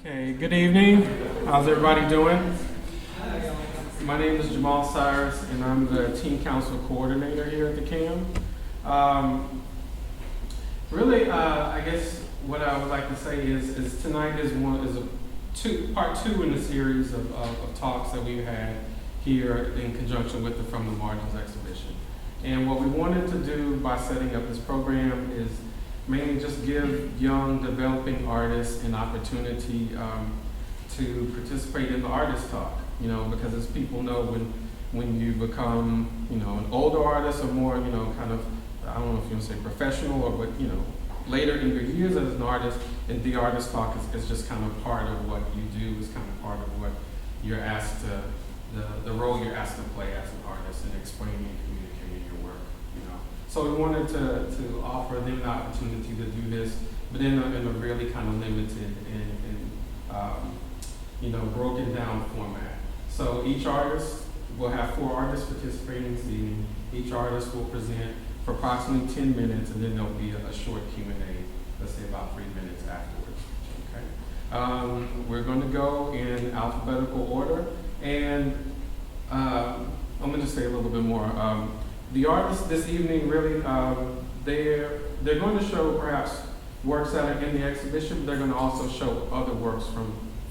Okay, good evening. How's everybody doing? My name is Jamal Cyrus, and I'm the Teen Council Coordinator here at the CAM. I guess what I would like to say is tonight is part two in the series of talks that we've had here in conjunction with the From the Margins exhibition. And what we wanted to do by setting up this program is mainly just give young developing artists an opportunity to participate in the artist talk, because as people know, when you become, an older artist or more, kind of, I don't know if you want to say professional or what, later in your years as an artist, and the artist talk is just kind of part of what you do, is kind of part of what you're asked to, the role you're asked to play as an artist in explaining and communicating your work, So we wanted to offer them the opportunity to do this, but in a really kind of limited and broken down format. So each artist will have 4 artists participating this evening. Each artist will present for approximately 10 minutes, and then there'll be a short Q&A, let's say about 3 minutes afterwards. Okay. We're going to go in alphabetical order, and I'm going to just say a little bit more. The artists this evening really, they're going to show perhaps works that are in the exhibition, but they're going to also show other works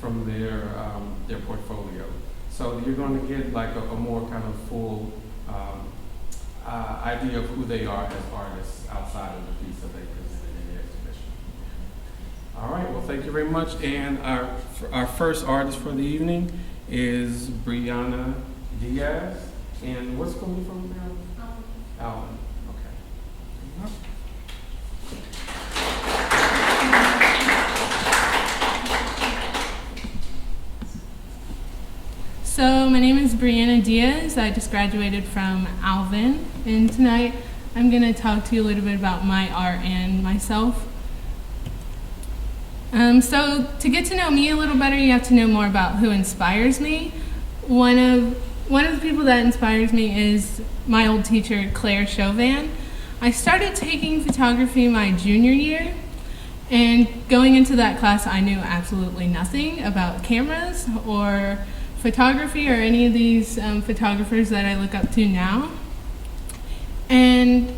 from their portfolio. So you're going to get like a more kind of full idea of who they are as artists outside of the piece that they presented in the exhibition. All right, well, thank you very much. And our first artist for the evening is Brianna Diaz. And what school are you from, Brianna? Alvin. Okay. So my name is Brianna Diaz. I just graduated from Alvin, and tonight I'm going to talk to you a little bit about my art and myself. So to get to know me a little better, you have to know more about who inspires me. One of the people that inspires me is my old teacher, Claire Chauvin. I started taking photography my junior year, and going into that class, I knew absolutely nothing about cameras or photography or any of these photographers that I look up to now. And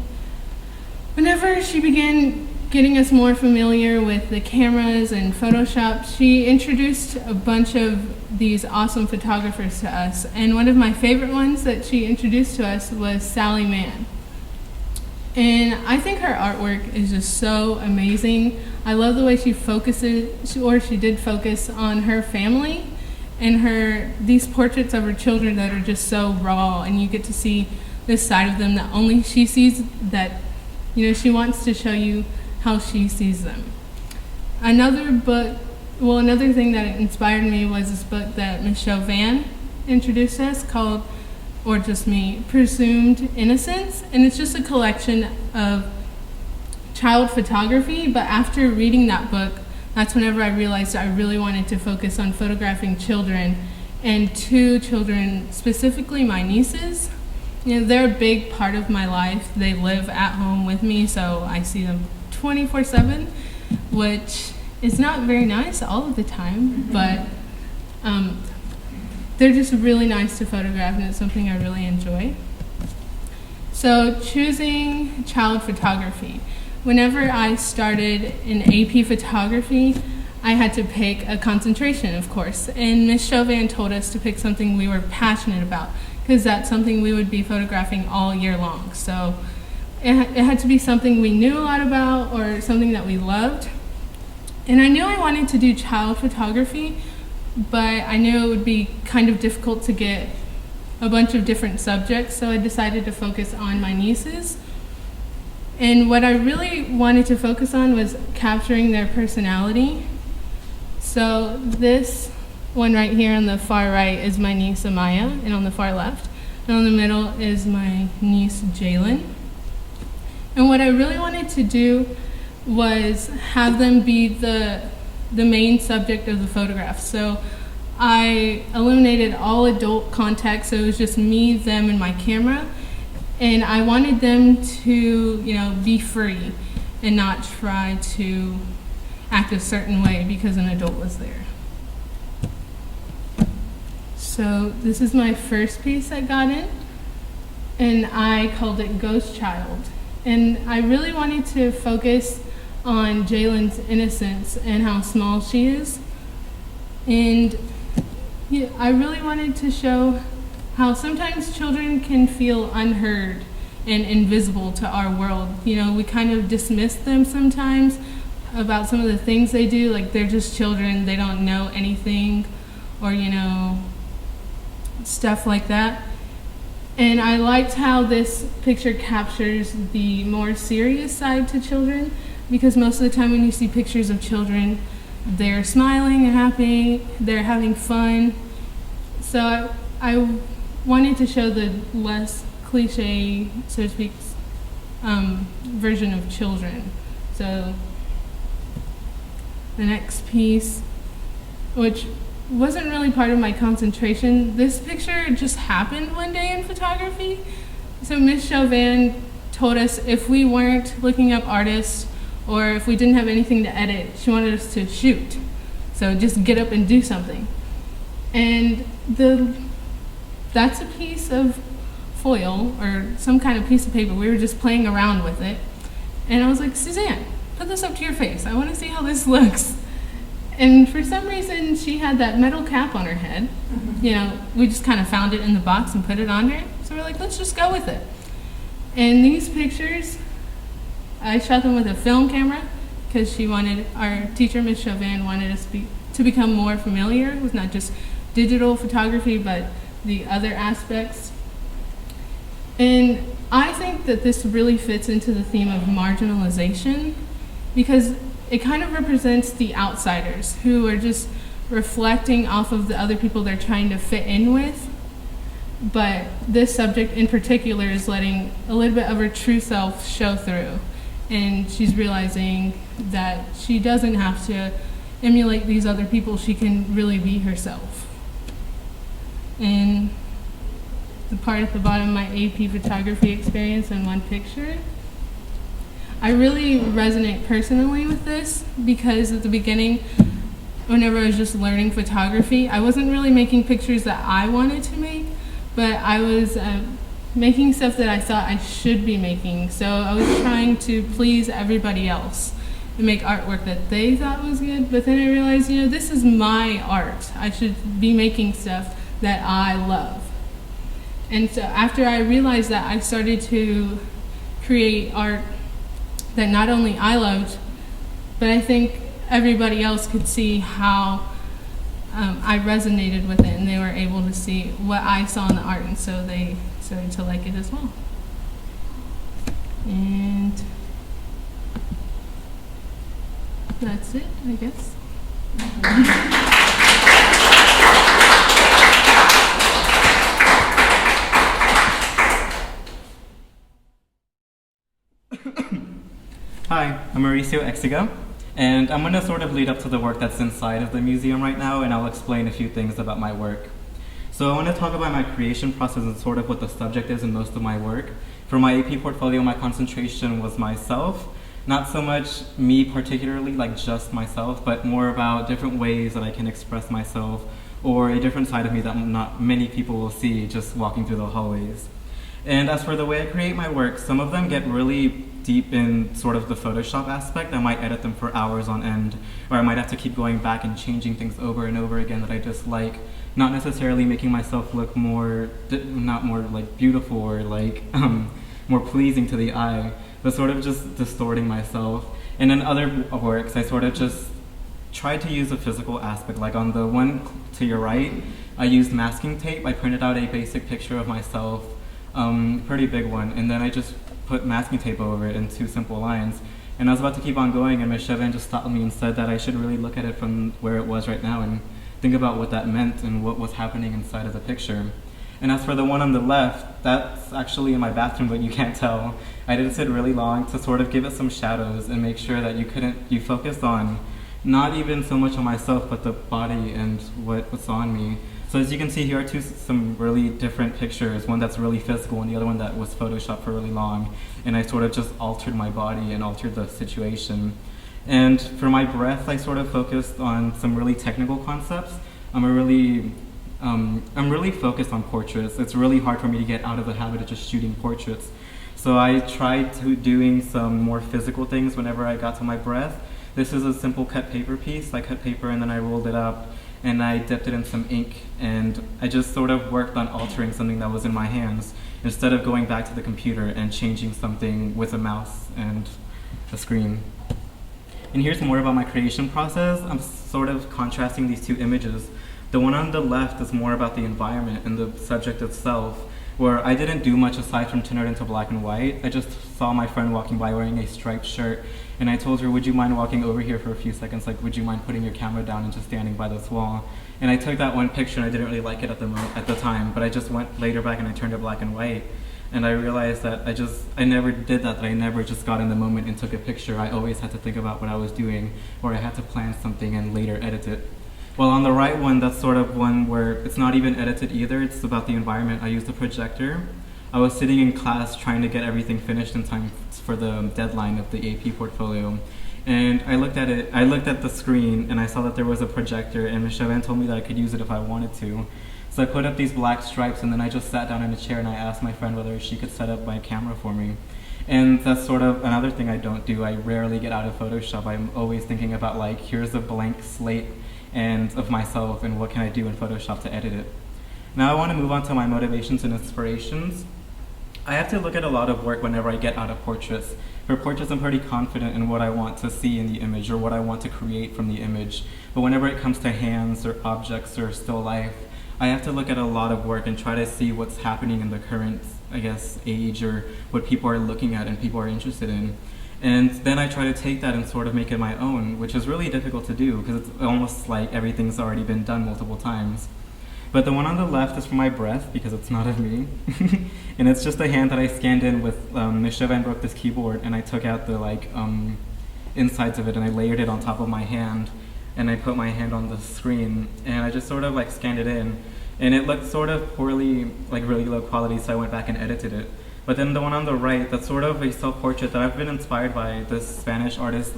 whenever she began getting us more familiar with the cameras and Photoshop, she introduced a bunch of these awesome photographers to us. And one of my favorite ones that she introduced to us was Sally Mann. And I think her artwork is just so amazing. I love the way she did focus on her family and these portraits of her children that are just so raw, and you get to see this side of them that only she sees, that she wants to show you how she sees them. Another thing that inspired me was this book that Ms. Chauvin introduced us called, or just me, Presumed Innocence, and it's just a collection of child photography. But after reading that book, that's whenever I realized I really wanted to focus on photographing children, and 2 children, specifically my nieces. They're a big part of my life. They live at home with me, so I see them 24/7, which is not very nice all of the time, but they're just really nice to photograph, and it's something I really enjoy. So choosing child photography. Whenever I started in AP photography, I had to pick a concentration, of course, and Ms. Chauvin told us to pick something we were passionate about, because that's something we would be photographing all year long. So it had to be something we knew a lot about or something that we loved. And I knew I wanted to do child photography, but I knew it would be kind of difficult to get a bunch of different subjects, so I decided to focus on my nieces. And what I really wanted to focus on was capturing their personality. So this one right here on the far right is my niece Amaya, and on the far left. And on the middle is my niece Jalen. And what I really wanted to do was have them be the main subject of the photograph. So I eliminated all adult contact, so it was just me, them, and my camera. And I wanted them to, be free and not try to act a certain way because an adult was there. So this is my first piece that got in, and I called it Ghost Child. And I really wanted to focus on Jalen's innocence and how small she is. And yeah, I really wanted to show how sometimes children can feel unheard and invisible to our world. You know, we kind of dismiss them sometimes about some of the things they do, like they're just children, they don't know anything, or, you know, stuff like that. And I liked how this picture captures the more serious side to children, because most of the time when you see pictures of children, they're smiling and happy, they're having fun. So I wanted to show the less cliche, so to speak, version of children. So the next piece, which wasn't really part of my concentration, this picture just happened one day in photography. So Miss Chauvin told us if we weren't looking up artists or if we didn't have anything to edit, she wanted us to shoot. So just get up and do something. And that's a piece of foil or some kind of piece of paper. We were just playing around with it. And I was like, Suzanne, put this up to your face. I want to see how this looks. And for some reason, she had that metal cap on her head. You know, we just kind of found it in the box and put it on her. So we're like, let's just go with it. And these pictures, I shot them with a film camera because she wanted, our teacher, Ms. Chauvin, wanted us to become more familiar with not just digital photography, but the other aspects. And I think that this really fits into the theme of marginalization, because it kind of represents the outsiders who are just reflecting off of the other people they're trying to fit in with. But this subject in particular is letting a little bit of her true self show through. And she's realizing that she doesn't have to emulate these other people, she can really be herself. And the part at the bottom, my AP photography experience in one picture, I really resonate personally with this because at the beginning, whenever I was just learning photography, I wasn't really making pictures that I wanted to make, but I was making stuff that I thought I should be making. So I was trying to please everybody else and make artwork that they thought was good, but then I realized, you know, this is my art. I should be making stuff that I love. And so after I realized that, I started to create art that not only I loved, but I think everybody else could see how I resonated with it, and they were able to see what I saw in the art, and so they started to like it as well. And that's it, I guess. Hi, I'm Mauricio Exiga, and I'm going to sort of lead up to the work that's inside of the museum right now, and I'll explain a few things about my work. So I want to talk about my creation process and sort of what the subject is in most of my work. For my AP portfolio, my concentration was myself, not so much me particularly, like just myself, but more about different ways that I can express myself, or a different side of me that not many people will see just walking through the hallways. And as for the way I create my work, some of them get really deep in sort of the Photoshop aspect. I might edit them for hours on end, or I might have to keep going back and changing things over and over again that I just like, not necessarily making myself look more, not more like beautiful or like more pleasing to the eye, but sort of just distorting myself. And in other works, I sort of just tried to use a physical aspect. Like on the one to your right, I used masking tape. I printed out a basic picture of myself, pretty big one, and then I just put masking tape over it in 2 simple lines. And I was about to keep on going, and Ms. Chauvin just stopped me and said that I should really look at it from where it was right now and think about what that meant and what was happening inside of the picture. And as for the one on the left, that's actually in my bathroom, but you can't tell. I did sit really long to sort of give it some shadows and make sure that you focused on not even so much on myself, but the body and what's on me. So as you can see, here are some really different pictures, one that's really physical and the other one that was photoshopped for really long. And I sort of just altered my body and altered the situation. And for my breath, I sort of focused on some really technical concepts. I'm a really I'm really focused on portraits. It's really hard for me to get out of the habit of just shooting portraits. So I tried doing some more physical things whenever I got to my breath. This is a simple cut paper piece. I cut paper and then I rolled it up and I dipped it in some ink, and I just sort of worked on altering something that was in my hands instead of going back to the computer and changing something with a mouse and a screen. And here's more about my creation process. I'm sort of contrasting these two images. The one on the left is more about the environment and the subject itself, where I didn't do much aside from turn it into black and white. I just saw my friend walking by wearing a striped shirt, and I told her, would you mind walking over here for a few seconds? Like, would you mind putting your camera down and just standing by this wall? And I took that one picture, and I didn't really like it at the time, but I just went later back and I turned it black and white. And I realized that I never did that I never just got in the moment and took a picture. I always had to think about what I was doing, or I had to plan something and later edit it. Well, on the right one, that's sort of one where it's not even edited either. It's about the environment. I used a projector. I was sitting in class trying to get everything finished in time for the deadline of the AP portfolio. And I looked at the screen, and I saw that there was a projector, and Ms. Chauvin told me that I could use it if I wanted to. So I put up these black stripes, and then I just sat down in a chair and I asked my friend whether she could set up my camera for me. And that's sort of another thing I don't do. I rarely get out of Photoshop. I'm always thinking about, like, here's a blank slate and of myself, and what can I do in Photoshop to edit it. Now I want to move on to my motivations and inspirations. I have to look at a lot of work whenever I get out of portraits. For portraits, I'm pretty confident in what I want to see in the image or what I want to create from the image. But whenever it comes to hands or objects or still life, I have to look at a lot of work and try to see what's happening in the current, I guess, age, or what people are looking at and people are interested in. And then I try to take that and sort of make it my own, which is really difficult to do because it's almost like everything's already been done multiple times. But the one on the left is for my breath because it's not of me. And it's just a hand that I scanned in with, Ms. Chauvin broke this keyboard, and I took out the insides of it and I layered it on top of my hand, and I put my hand on the screen, and I just sort of like scanned it in. And it looked sort of poorly, like really low quality, so I went back and edited it. But then the one on the right, that's sort of a self-portrait that I've been inspired by this Spanish artist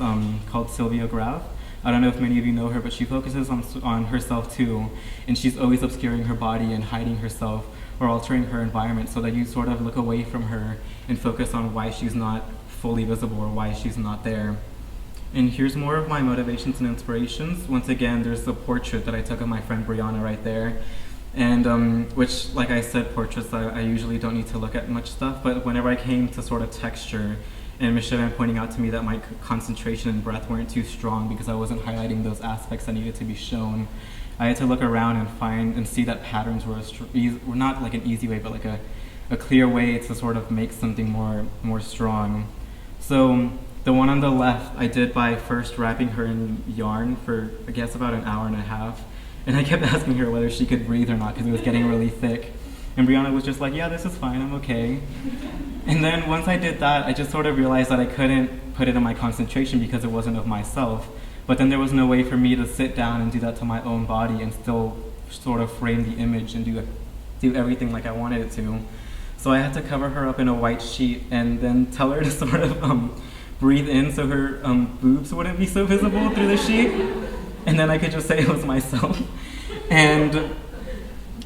called Sylvia Graf. I don't know if many of you know her, but she focuses on herself too. And she's always obscuring her body and hiding herself or altering her environment so that you sort of look away from her and focus on why she's not fully visible or why she's not there. And here's more of my motivations and inspirations. Once again, there's the portrait that I took of my friend Brianna right there. And which, like I said, portraits, I usually don't need to look at much stuff, but whenever I came to sort of texture, and Ms. Chauvin pointing out to me that my concentration and breath weren't too strong because I wasn't highlighting those aspects that needed to be shown, I had to look around and find and see that patterns were not like an easy way, but like a clear way to sort of make something more strong. So the one on the left I did by first wrapping her in yarn for, I guess, about an hour and a half. And I kept asking her whether she could breathe or not because it was getting really thick. And Brianna was just like, yeah, this is fine, I'm okay. And then once I did that, I just sort of realized that I couldn't put it in my concentration because it wasn't of myself. But then there was no way for me to sit down and do that to my own body and still sort of frame the image and do everything like I wanted it to. So I had to cover her up in a white sheet and then tell her to sort of breathe in so her boobs wouldn't be so visible through the sheet. And then I could just say it was myself. And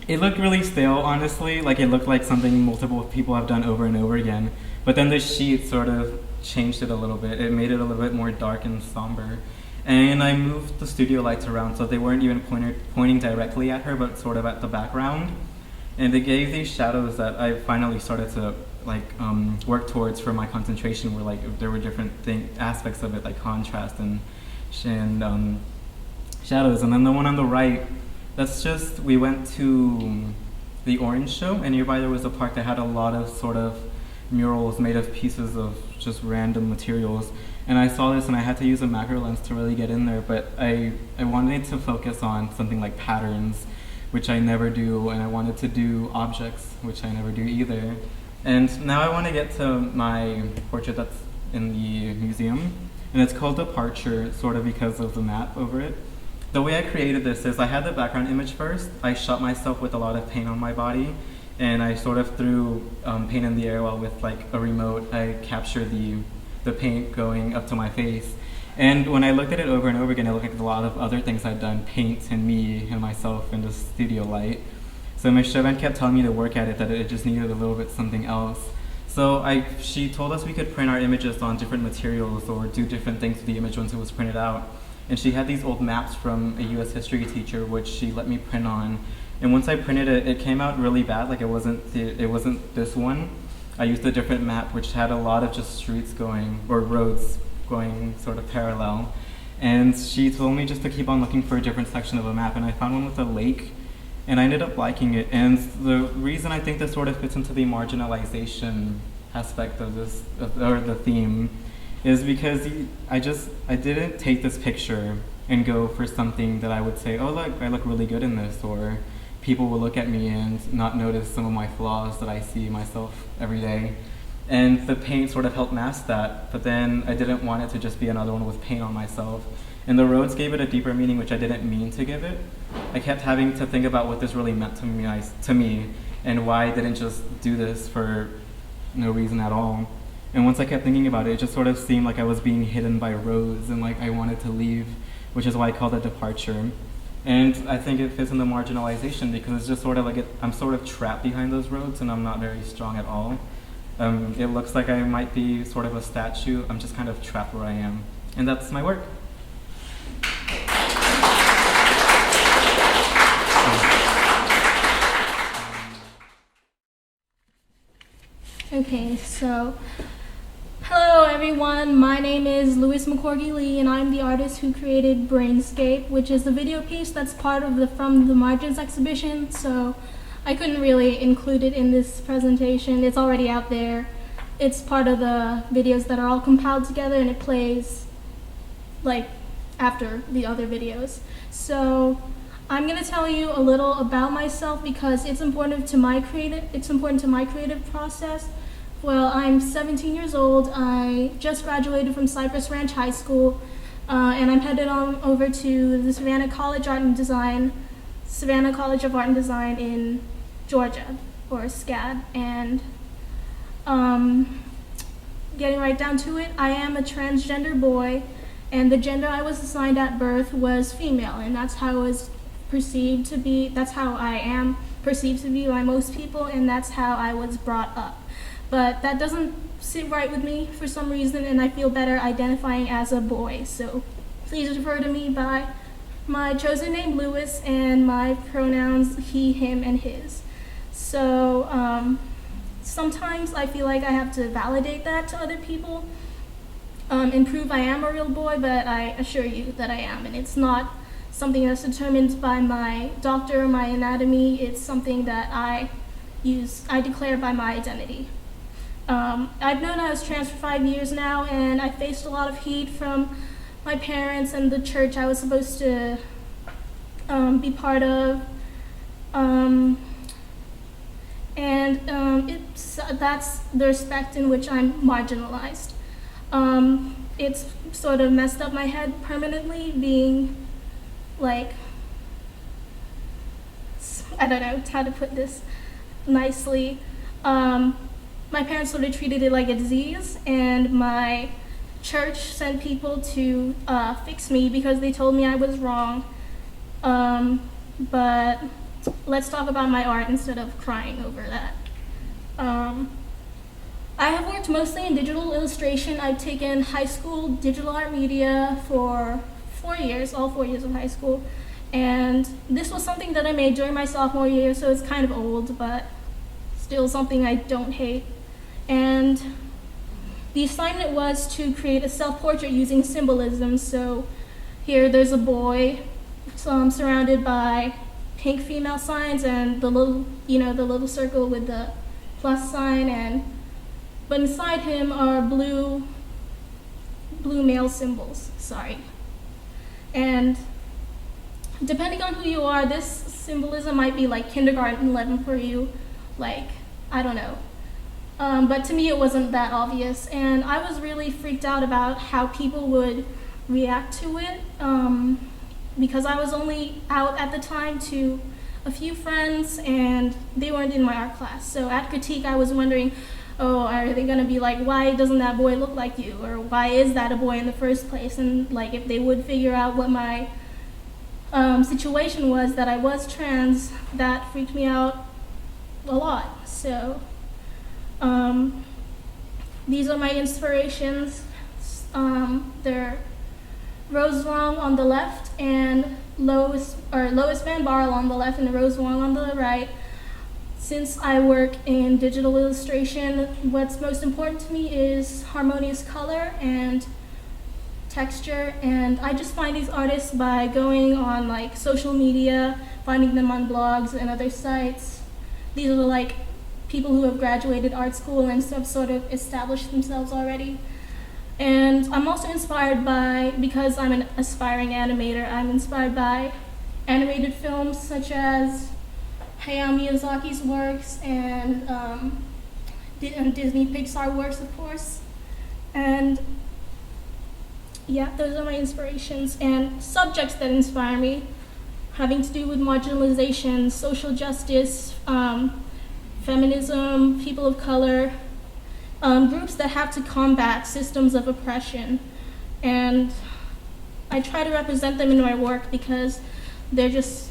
it looked really stale, honestly. Like, it looked like something multiple people have done over and over again. But then the sheet sort of changed it a little bit. It made it a little bit more dark and somber. And I moved the studio lights around so they weren't even pointing directly at her, but sort of at the background. And it gave these shadows that I finally started to work towards for my concentration, where there were different aspects of it, like contrast and shadows. And then the one on the right, that's just, we went to the Orange Show, and nearby there was a park that had a lot of sort of murals made of pieces of just random materials. And I saw this and I had to use a macro lens to really get in there, but I wanted to focus on something like patterns, which I never do, and I wanted to do objects, which I never do either. And now I want to get to my portrait that's in the museum, and it's called Departure, sort of because of the map over it. The way I created this is I had the background image first. I shot myself with a lot of paint on my body, and I sort of threw paint in the air while with like a remote I captured the paint going up to my face. And when I looked at it over and over again, it looked like a lot of other things I'd done, paint and me and myself and the studio light. So Ms. Chauvin kept telling me to work at it, that it just needed a little bit something else. So she told us we could print our images on different materials or do different things with the image once it was printed out. And she had these old maps from a US history teacher, which she let me print on. And once I printed it, it came out really bad. Like it wasn't this one. I used a different map, which had a lot of just streets going, or roads going sort of parallel. And she told me just to keep on looking for a different section of a map, and I found one with a lake, and I ended up liking it. And the reason I think this sort of fits into the marginalization aspect of this, or the theme, is because I didn't take this picture and go for something that I would say, oh look, I look really good in this, or people will look at me and not notice some of my flaws that I see myself every day. And the paint sort of helped mask that, but then I didn't want it to just be another one with paint on myself. And the roads gave it a deeper meaning, which I didn't mean to give it. I kept having to think about what this really meant to me, and why I didn't just do this for no reason at all. And once I kept thinking about it, it just sort of seemed like I was being hidden by roads and like I wanted to leave, which is why I called it departure. And I think it fits in the marginalization because it's just sort of like I'm sort of trapped behind those roads and I'm not very strong at all. It looks like I might be sort of a statue. I'm just kind of trapped where I am. And that's my work. Okay, so hello everyone, my name is Louis McCordy Lee and I'm the artist who created Brainscape, which is the video piece that's part of the From the Margins exhibition, so I couldn't really include it in this presentation. It's already out there. It's part of the videos that are all compiled together and it plays like after the other videos. So I'm going to tell you a little about myself because it's important to my creative process. Well, I'm 17 years old. I just graduated from Cypress Ranch High School, and I'm headed on over to the Savannah College of Art and Design in Georgia, or SCAD. And getting right down to it, I am a transgender boy, and the gender I was assigned at birth was female, and that's how I was perceived to be. That's how I am perceived to be by most people, and that's how I was brought up. But that doesn't sit right with me for some reason, and I feel better identifying as a boy. So please refer to me by my chosen name, Louis, and my pronouns he, him, and his. So sometimes I feel like I have to validate that to other people and prove I am a real boy, but I assure you that I am, and it's not something that's determined by my doctor or my anatomy. It's something that I declare by my identity. I've known I was trans for 5 years now, and I faced a lot of heat from my parents and the church I was supposed to be part of. That's the respect in which I'm marginalized. It's sort of messed up my head permanently, being like, I don't know how to put this nicely. My parents sort of treated it like a disease, and my church sent people to fix me because they told me I was wrong. But let's talk about my art instead of crying over that. I have worked mostly in digital illustration. I've taken high school digital art media for 4 years, all 4 years of high school. And this was something that I made during my sophomore year, so it's kind of old, but still something I don't hate. And the assignment was to create a self-portrait using symbolism. So here there's a boy surrounded by pink female signs and the little circle with the plus sign, but inside him are blue male symbols, And depending on who you are, this symbolism might be like kindergarten level for you, like, I don't know. But to me it wasn't that obvious, and I was really freaked out about how people would react to it, because I was only out at the time to a few friends and they weren't in my art class. So at critique I was wondering, oh, are they gonna be like, why doesn't that boy look like you? Or why is that a boy in the first place? And like, if they would figure out what my situation was, that I was trans, that freaked me out a lot. So these are my inspirations. They're Rose Wong on the left and Lois Van Barrel on the left and Rose Wong on the right. Since I work in digital illustration, what's most important to me is harmonious color and texture, and I just find these artists by going on like social media, finding them on blogs and other sites. These are like people who have graduated art school and have sort of established themselves already. And I'm also inspired by, because I'm an aspiring animator, I'm inspired by animated films such as Hayao Miyazaki's works and Disney Pixar works, of course. And yeah, those are my inspirations. And subjects that inspire me, having to do with marginalization, social justice, feminism, people of color, groups that have to combat systems of oppression. And I try to represent them in my work because they're just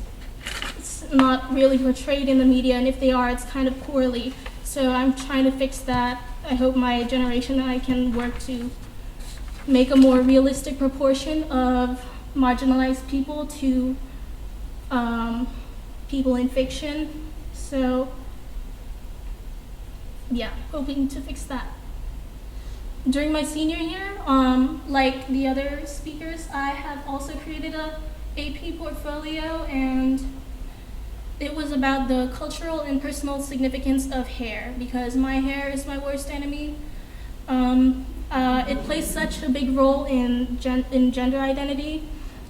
not really portrayed in the media, and if they are, it's kind of poorly. So I'm trying to fix that. I hope my generation and I can work to make a more realistic proportion of marginalized people to people in fiction. So yeah, hoping to fix that. During my senior year, like the other speakers, I have also created a AP portfolio, and it was about the cultural and personal significance of hair, because my hair is my worst enemy. It plays such a big role in gender identity,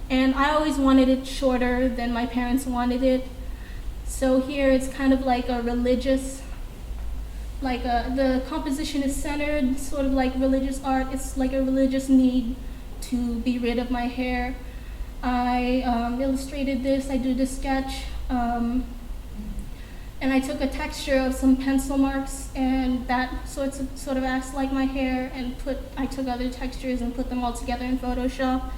and I always wanted it shorter than my parents wanted it. So here it's kind of like a religious, the composition is centered, sort of like religious art. It's like a religious need to be rid of my hair. I illustrated this, I did a sketch, and I took a texture of some pencil marks, and that sort of acts like my hair, and I took other textures and put them all together in Photoshop.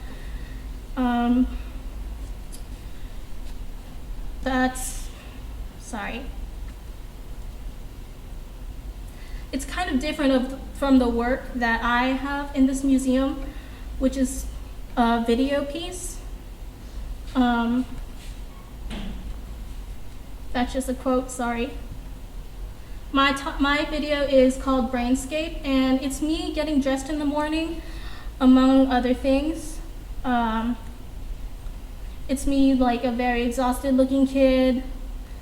It's kind of different from the work that I have in this museum, which is a video piece. That's just a quote, sorry. My video is called Brainscape, and it's me getting dressed in the morning, among other things. It's me like a very exhausted looking kid,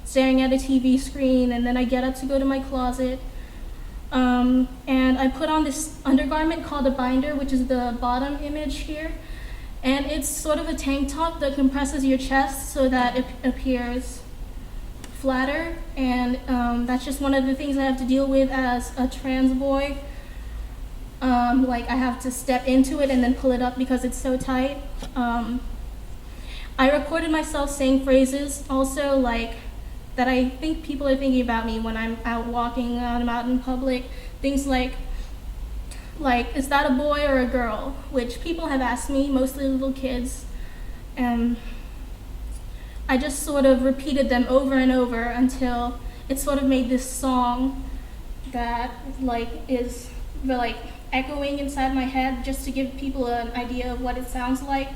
staring at a TV screen, and then I get up to go to my closet. And I put on this undergarment called a binder, which is the bottom image here. And it's sort of a tank top that compresses your chest so that it appears flatter. And that's just one of the things I have to deal with as a trans boy. Like I have to step into it and then pull it up because it's so tight. I recorded myself saying phrases also like that I think people are thinking about me when I'm out walking, I'm out in public. Things like, is that a boy or a girl? Which people have asked me, mostly little kids. And I just sort of repeated them over and over until it sort of made this song that is echoing inside my head, just to give people an idea of what it sounds like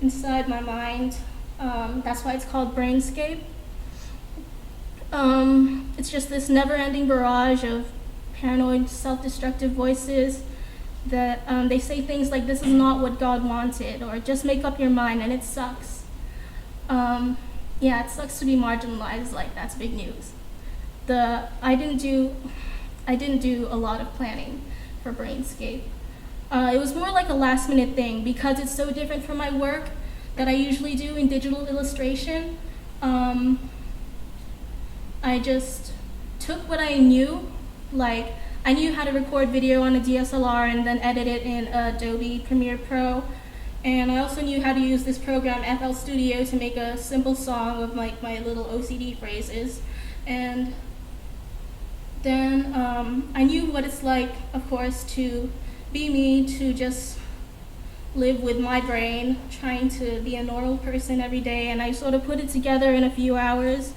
inside my mind. That's why it's called Brainscape. It's just this never-ending barrage of paranoid, self-destructive voices that they say things like, this is not what God wanted, or just make up your mind, and it sucks. Yeah, it sucks to be marginalized, like that's big news. I didn't do a lot of planning for Brainscape. It was more like a last-minute thing because it's so different from my work that I usually do in digital illustration. I just took what I knew, I knew how to record video on a DSLR and then edit it in Adobe Premiere Pro. And I also knew how to use this program, FL Studio, to make a simple song with my little OCD phrases. And Then I knew what it's like, of course, to be me, to just live with my brain, trying to be a normal person every day, and I sort of put it together in a few hours,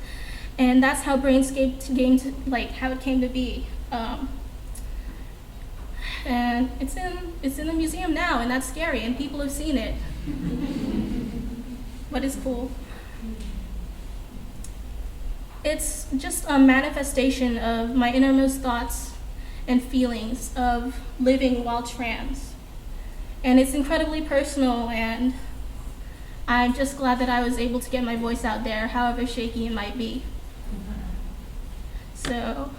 and that's how Brainscape came to, how it came to be. And it's in the museum now, and that's scary, and people have seen it. But it's cool. It's just a manifestation of my innermost thoughts and feelings of living while trans. And it's incredibly personal, and I'm just glad that I was able to get my voice out there, however shaky it might be. So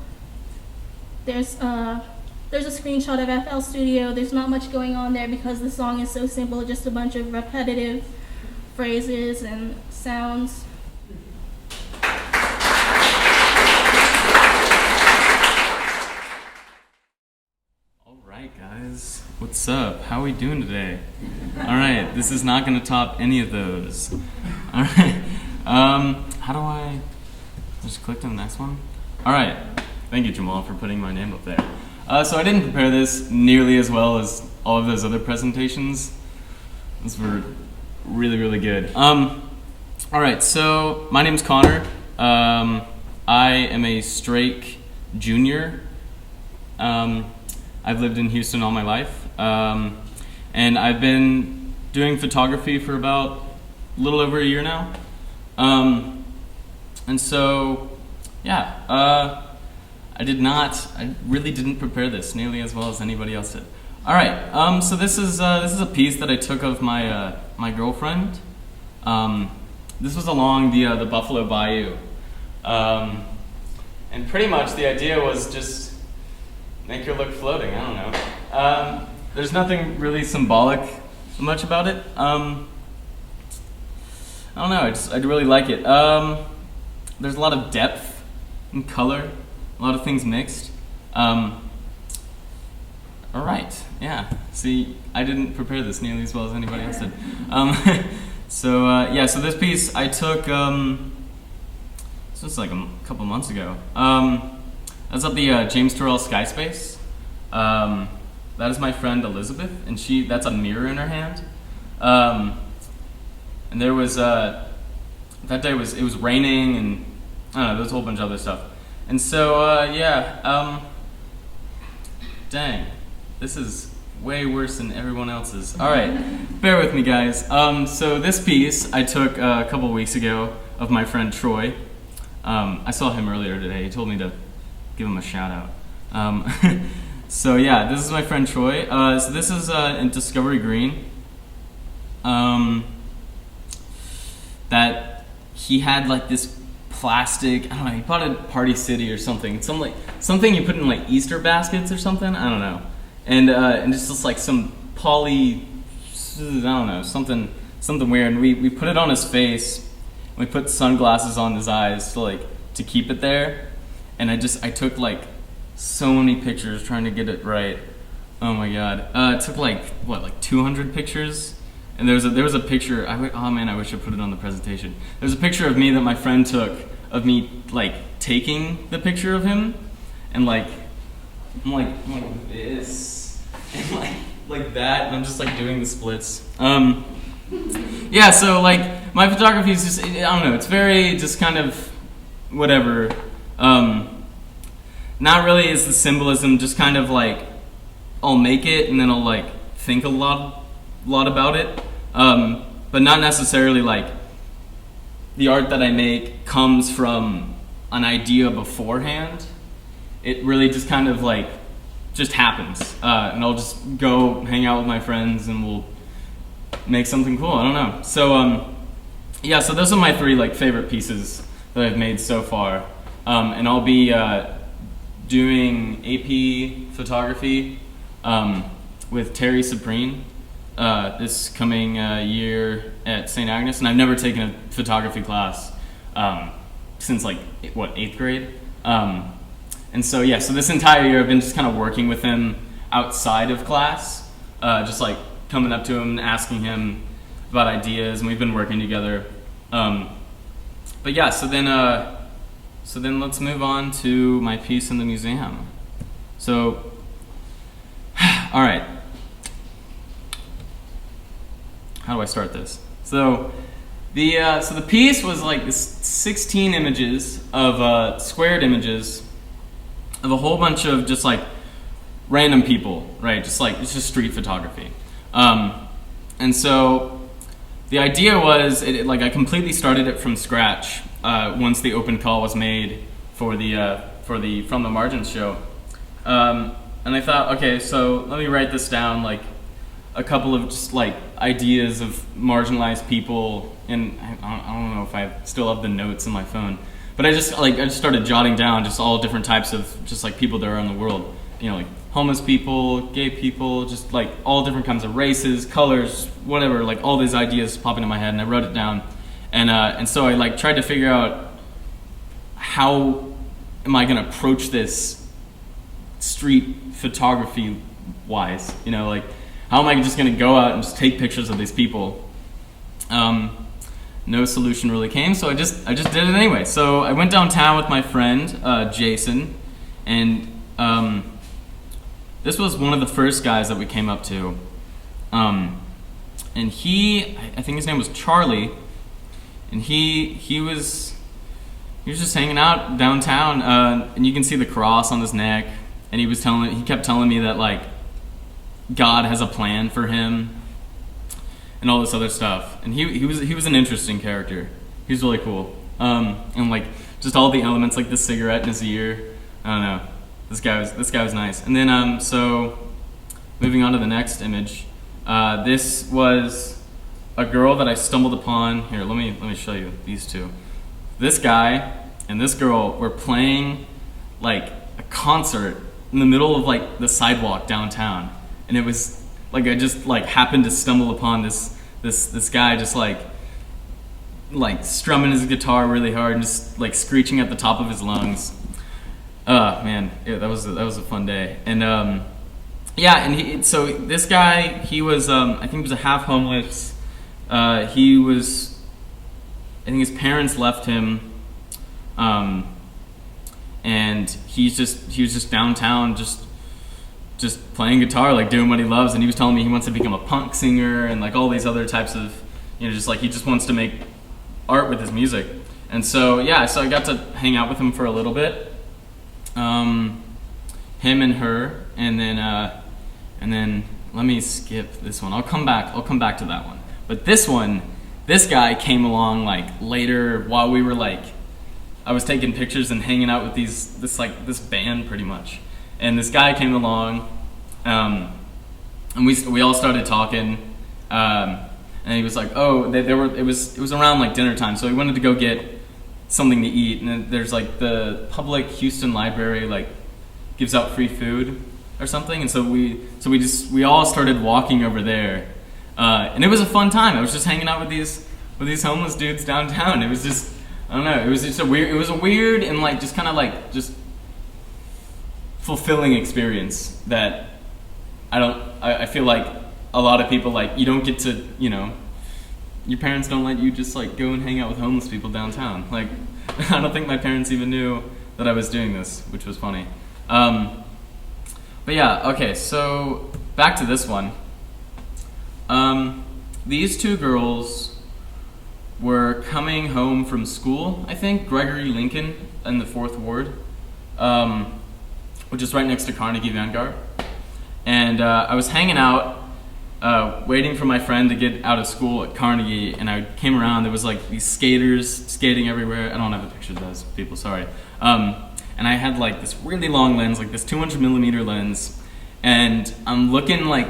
there's a screenshot of FL Studio. There's not much going on there because the song is so simple, just a bunch of repetitive phrases and sounds. Alright guys, what's up? How are we doing today? Alright, this is not going to top any of those. Alright, how do I just click on the next one? Alright, thank you Jamal for putting my name up there. So I didn't prepare this nearly as well as all of those other presentations. Those were really, really good. Alright, so my name's Connor. I am a straight junior. I've lived in Houston all my life, and I've been doing photography for about a little over a year now. And so, yeah, I really didn't prepare this nearly as well as anybody else did. All right, so this is a piece that I took of my my girlfriend. This was along the Buffalo Bayou, and pretty much the idea was just make her look floating. I don't know. There's nothing really symbolic much about it. I don't know. I really like it. There's a lot of depth and color, a lot of things mixed. All right. Yeah. See, I didn't prepare this nearly as well as anybody else did. So this piece I took. This was like a couple months ago. That's at the James Turrell Sky Space. That is my friend Elizabeth, and that's a mirror in her hand. And there was that day it was raining, and I don't know, there was a whole bunch of other stuff. And so dang, this is way worse than everyone else's. All right, bear with me, guys. So this piece I took a couple weeks ago of my friend Troy. I saw him earlier today. He told me to give him a shout out. So yeah, this is my friend Troy. So this is in Discovery Green. That he had like this plastic, I don't know, he bought it at Party City or something. Something you put in like Easter baskets or something, I don't know. And just like some poly, I don't know, something weird. And we put it on his face. We put sunglasses on his eyes to keep it there. And I took like so many pictures trying to get it right. Oh my god. It took like 200 pictures. And there was a picture, oh man, I wish I put it on the presentation. There's a picture of me that my friend took of me like taking the picture of him, and I'm like this, and like that, and I'm just like doing the splits. Yeah, so like my photography is just, I don't know, it's very just kind of whatever. Not really is the symbolism, just kind of like I'll make it and then I'll like think a lot about it. But not necessarily like the art that I make comes from an idea beforehand. It really just kind of like just happens, and I'll just go hang out with my friends and we'll make something cool. I don't know. So yeah, so those are my three like favorite pieces that I've made so far, and I'll be doing AP photography with Terry Supreme this coming year at St. Agnes, and I've never taken a photography class since like 8th grade. And so yeah, so this entire year I've been just kind of working with him outside of class, just like coming up to him and asking him about ideas, and we've been working together. But yeah, so then So then let's move on to my piece in the museum. So, all right. How do I start this? So the piece was like this 16 images of squared images of a whole bunch of just like random people, right? Just like it's just street photography. And so the idea was, like I completely started it from scratch once the open call was made for the From the Margins show. And I thought, okay, so let me write this down, like a couple of just like ideas of marginalized people, and I don't know if I still have the notes in my phone, but I just started jotting down just all different types of just like people that are in the world, you know, like homeless people, gay people, just like all different kinds of races, colors, whatever, like all these ideas pop into my head, and I wrote it down, and so I like tried to figure out how am I gonna approach this street photography wise, you know, like how am I just gonna go out and just take pictures of these people? No solution really came, so I just did it anyway. So I went downtown with my friend Jason, and this was one of the first guys that we came up to, and I think his name was Charlie, and he was just hanging out downtown, and you can see the cross on his neck, and he kept telling me that like God has a plan for him and all this other stuff, and he was an interesting character. He was really cool, and like just all the elements, like the cigarette in his ear. I don't know. This guy was nice. And then so moving on to the next image, this was a girl that I stumbled upon. Here, let me show you these two. This guy and this girl were playing like a concert in the middle of like the sidewalk downtown, and it was like I just like happened to stumble upon this guy just like strumming his guitar really hard and just like screeching at the top of his lungs. Man, yeah, that was a fun day. And so this guy, he was I think he was a half homeless. I think his parents left him, and he was just downtown, just playing guitar, like doing what he loves. And he was telling me he wants to become a punk singer and like all these other types of, you know, just like he just wants to make art with his music. And so yeah, so I got to hang out with him for a little bit. Him and her, and then let me skip this one. I'll come back to that one. But this guy came along like later while we were like, I was taking pictures and hanging out with this band pretty much. And this guy came along, and we all started talking, and he was like, oh, it was around like dinner time, so we wanted to go get something to eat, and then there's like the public Houston library like gives out free food or something, and so we all started walking over there, and it was a fun time. I was just hanging out with these homeless dudes downtown. It was just, I don't know, it was a weird and like just kind of like just fulfilling experience that I feel like a lot of people, like, you don't get to, you know, your parents don't let you just like go and hang out with homeless people downtown. Like, I don't think my parents even knew that I was doing this, which was funny. But yeah, okay, so back to this one. These two girls were coming home from school, I think, Gregory Lincoln in the 4th Ward, which is right next to Carnegie Vanguard. And I was hanging out, waiting for my friend to get out of school at Carnegie, and I came around. There was like these skaters skating everywhere. I don't have a picture of those people, sorry. And I had like this really long lens, like this 200mm lens, and I'm looking like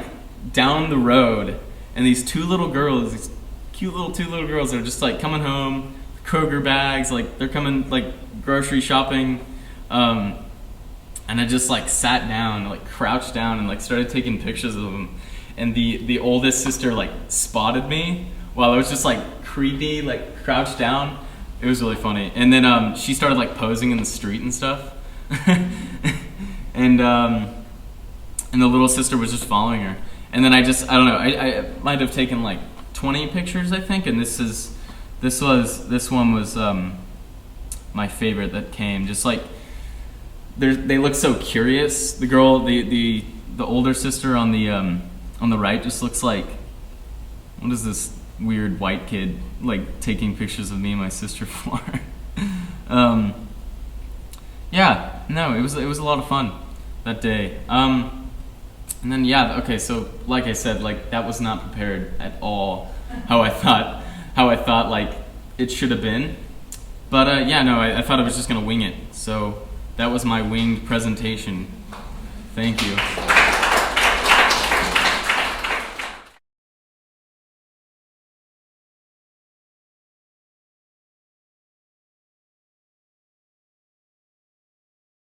down the road, and these two little girls, these cute little two little girls, are just like coming home, Kroger bags, like they're coming like grocery shopping, and I just like sat down, like crouched down, and like started taking pictures of them. And the oldest sister like spotted me while I was just like creepy, like crouched down. It was really funny. And then she started like posing in the street and stuff. and the little sister was just following her. And then I don't know, I might have taken like 20 pictures, I think. And this one was my favorite that came. Just like they look so curious. The girl, the older sister on the right, just looks like, what is this weird white kid like taking pictures of me and my sister for? Yeah, no, it was a lot of fun that day. And then okay, so like I said, like that was not prepared at all how I thought like it should have been. But I thought I was just gonna wing it. So that was my winged presentation. Thank you.